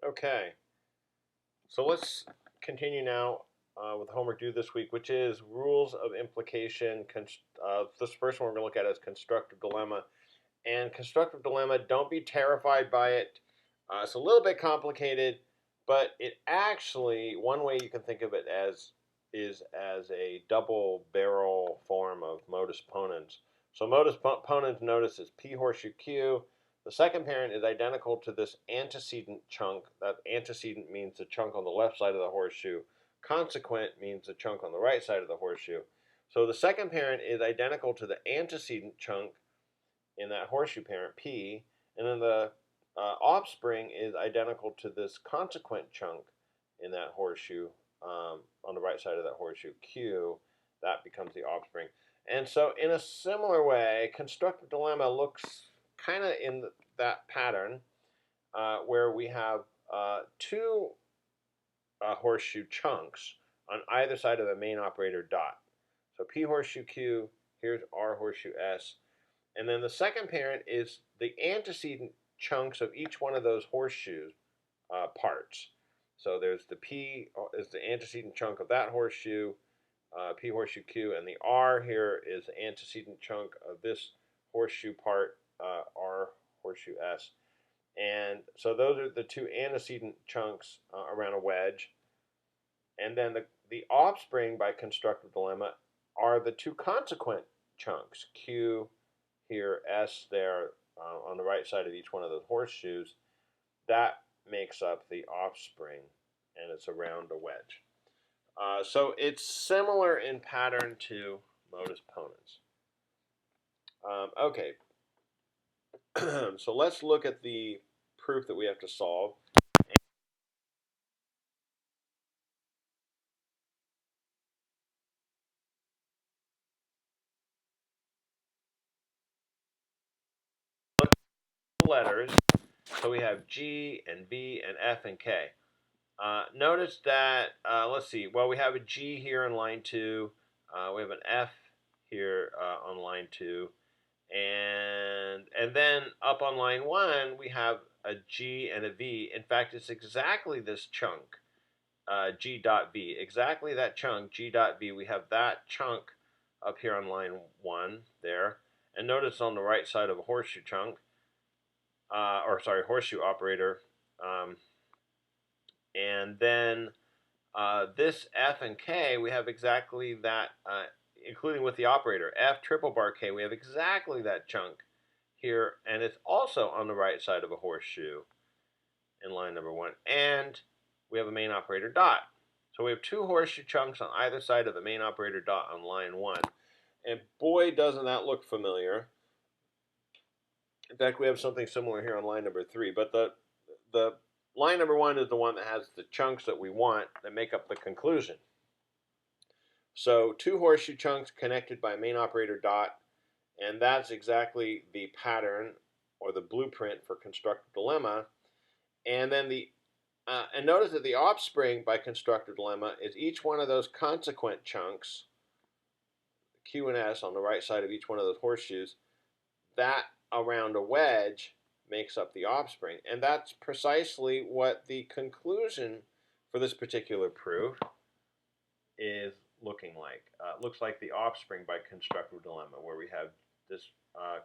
Okay, so let's continue now with homework due this week, which is rules of implication. This first one we're going to look at is constructive dilemma. And constructive dilemma, don't be terrified by it. It's a little bit complicated, but it actually, one way you can think of it as is as a double barrel form of modus ponens. So modus ponens, notice, is P horseshoe Q. The second parent is identical to this antecedent chunk. That antecedent means the chunk on the left side of the horseshoe. Consequent means the chunk on the right side of the horseshoe. So the second parent is identical to the antecedent chunk in that horseshoe parent P, and then the offspring is identical to this consequent chunk in that horseshoe on the right side of that horseshoe Q. That becomes the offspring. And so in a similar way, constructive dilemma looks kind of in that pattern where we have two horseshoe chunks on either side of the main operator dot. So P horseshoe Q, here's R horseshoe S. And then the second parent is the antecedent chunks of each one of those horseshoe parts. So there's the P is the antecedent chunk of that horseshoe, P horseshoe Q, and the R here is the antecedent chunk of this horseshoe part, R horseshoe S. And so those are the two antecedent chunks around a wedge. And then the offspring by constructive dilemma are the two consequent chunks, Q here, S there, on the right side of each one of those horseshoes. That makes up the offspring, and it's around a wedge. So it's similar in pattern to modus ponens. Okay, so let's look at the proof that we have to solve. Letters, so we have G and B and F and K. Notice that, let's see, well, we have a G here in line 2, we have an F here on line 2, and then up on line 1 we have a G and a V. In fact, it's exactly this chunk, G dot V, exactly that chunk, G dot V. We have that chunk up here on line 1 there, and notice on the right side of a horseshoe chunk, horseshoe operator, and then this F and K, we have exactly that, including with the operator, F triple bar K, we have exactly that chunk here, and it's also on the right side of a horseshoe in line number 1. And we have a main operator dot. So we have two horseshoe chunks on either side of the main operator dot on line 1. And boy, doesn't that look familiar. In fact, we have something similar here on line number 3, but the line number 1 is the one that has the chunks that we want that make up the conclusion. So two horseshoe chunks connected by main operator dot, and that's exactly the pattern or the blueprint for constructive dilemma. And then and notice that the offspring by constructive dilemma is each one of those consequent chunks, Q and S on the right side of each one of those horseshoes. That around a wedge makes up the offspring. And that's precisely what the conclusion for this particular proof is looking like. It looks like the offspring by constructive dilemma, where we have this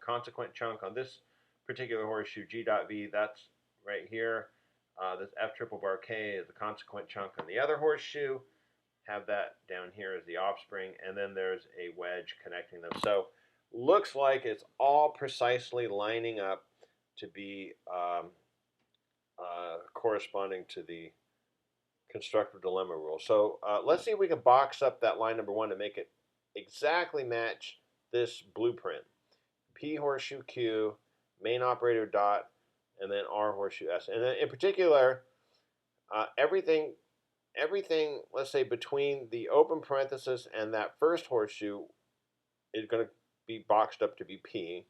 consequent chunk on this particular horseshoe, G dot V, that's right here. This F triple bar K is the consequent chunk on the other horseshoe. Have that down here as the offspring, and then there's a wedge connecting them. So looks like it's all precisely lining up to be corresponding to the constructive dilemma rule. So let's see if we can box up that line number 1 to make it exactly match this blueprint. P horseshoe Q, main operator dot, and then R horseshoe S. And then in particular, everything, let's say, between the open parenthesis and that first horseshoe is going to be boxed up to be P.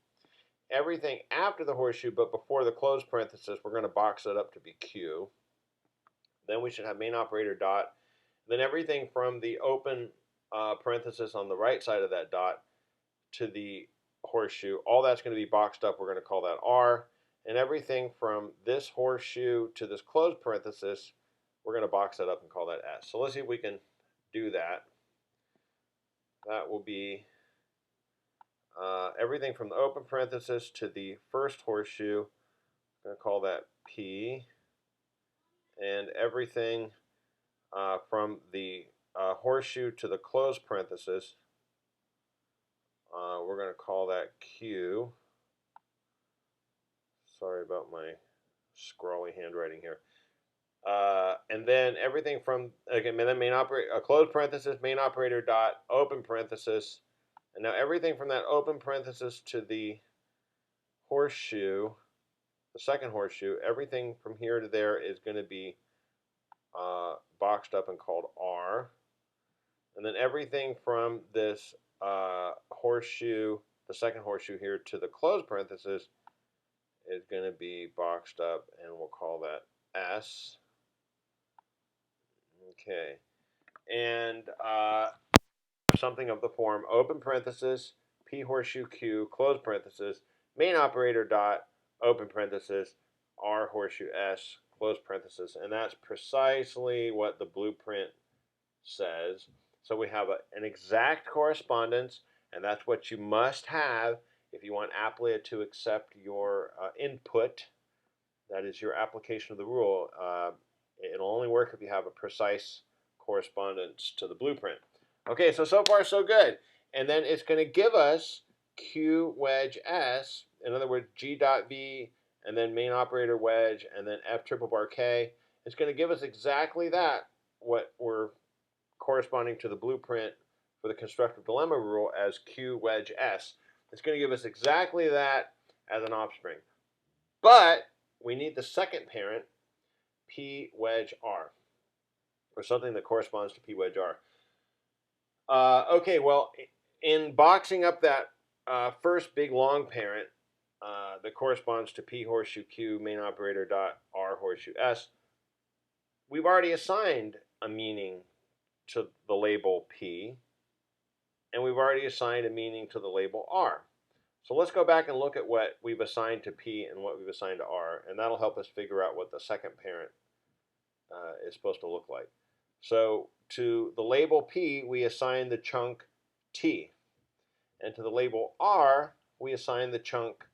Everything after the horseshoe but before the closed parenthesis, we're going to box it up to be Q. Then we should have main operator dot. Then everything from the open parenthesis on the right side of that dot to the horseshoe, all that's going to be boxed up. We're going to call that R. and everything from this horseshoe to this closed parenthesis, we're going to box that up and call that S. So let's see if we can do that. That will be everything from the open parenthesis to the first horseshoe. I'm going to call that P. And everything from the horseshoe to the closed parenthesis, we're going to call that Q. Sorry about my scrawly handwriting here. And then everything from, again, then main operator, closed parenthesis, main operator dot, open parenthesis. And now everything from that open parenthesis to the horseshoe, the second horseshoe, everything from here to there is going to be boxed up and called R. And then everything from this horseshoe, the second horseshoe here, to the closed parenthesis is going to be boxed up, and we'll call that S. Okay. And something of the form open parenthesis, P horseshoe Q, closed parenthesis, main operator dot, open parenthesis, R horseshoe S, closed parenthesis. And that's precisely what the blueprint says. So we have an exact correspondence, and that's what you must have if you want Applia to accept your input. That is your application of the rule. It'll only work if you have a precise correspondence to the blueprint. Okay, so far so good. And then it's going to give us Q wedge S, in other words, G dot V, and then main operator wedge, and then F triple bar K. It's going to give us exactly that, what we're corresponding to the blueprint for the constructive dilemma rule as Q wedge S. It's going to give us exactly that as an offspring. But we need the second parent, P wedge R, or something that corresponds to P wedge R. Okay, well, in boxing up that first big long parent that corresponds to P horseshoe Q main operator dot R horseshoe S, we've already assigned a meaning to the label P, and we've already assigned a meaning to the label R. So let's go back and look at what we've assigned to P and what we've assigned to R, and that'll help us figure out what the second parent is supposed to look like. So to the label P, we assign the chunk T. And to the label R, we assign the chunk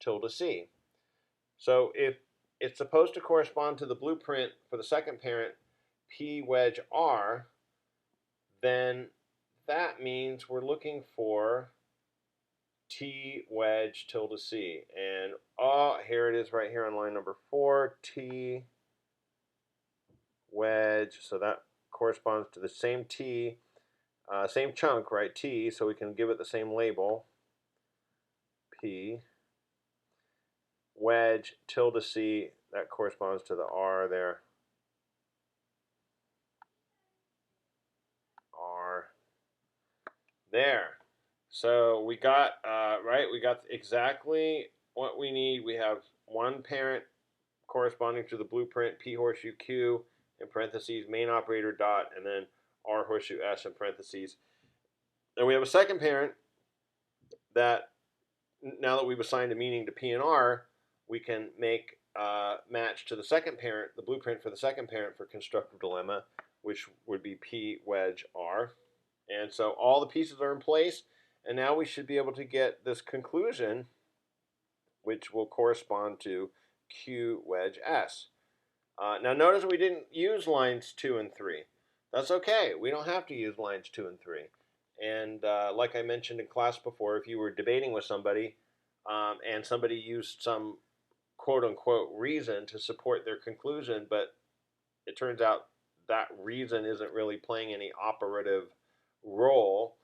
tilde C. So if it's supposed to correspond to the blueprint for the second parent, P wedge R, then that means we're looking for T wedge tilde C. And here it is right here on line number 4, T wedge. So that corresponds to the same T, same chunk, right, T, so we can give it the same label, P. Wedge tilde C, that corresponds to the R there. R there. So we got, right, we got exactly what we need. We have one parent corresponding to the blueprint, P horseshoe Q, in parentheses, main operator dot, and then R horseshoe S in parentheses. And we have a second parent that, now that we've assigned a meaning to P and R, we can make match to the second parent, the blueprint for the second parent for constructive dilemma, which would be P wedge R. And so all the pieces are in place, and now we should be able to get this conclusion, which will correspond to Q wedge S. Now notice we didn't use lines 2 and 3. That's okay. We don't have to use lines 2 and 3. And like I mentioned in class before, if you were debating with somebody and somebody used some quote-unquote reason to support their conclusion, but it turns out that reason isn't really playing any operative role,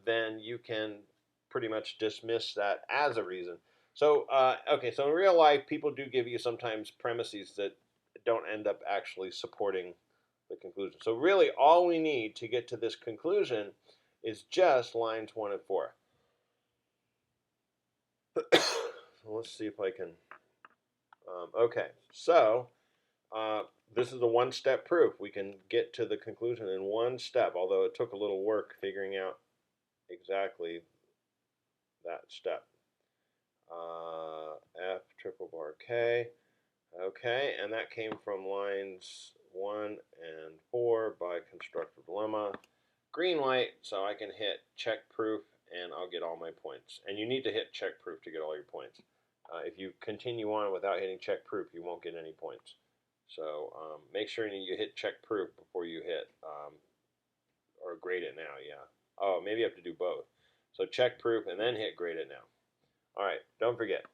then you can pretty much dismiss that as a reason. So, okay, so in real life, people do give you sometimes premises that don't end up actually supporting the conclusion. So really, all we need to get to this conclusion is just lines 1 and 4. So let's see if I can. Okay, so this is a one-step proof. We can get to the conclusion in one step, although it took a little work figuring out exactly that step. F triple bar K. Okay, and that came from lines 1 and 4 by constructive dilemma. Green light, so I can hit check proof and I'll get all my points. And you need to hit check proof to get all your points. If you continue on without hitting check proof, you won't get any points. So make sure you hit check proof before you hit, or grade it now, yeah. Oh, maybe you have to do both. So check proof and then hit grade it now. All right, don't forget,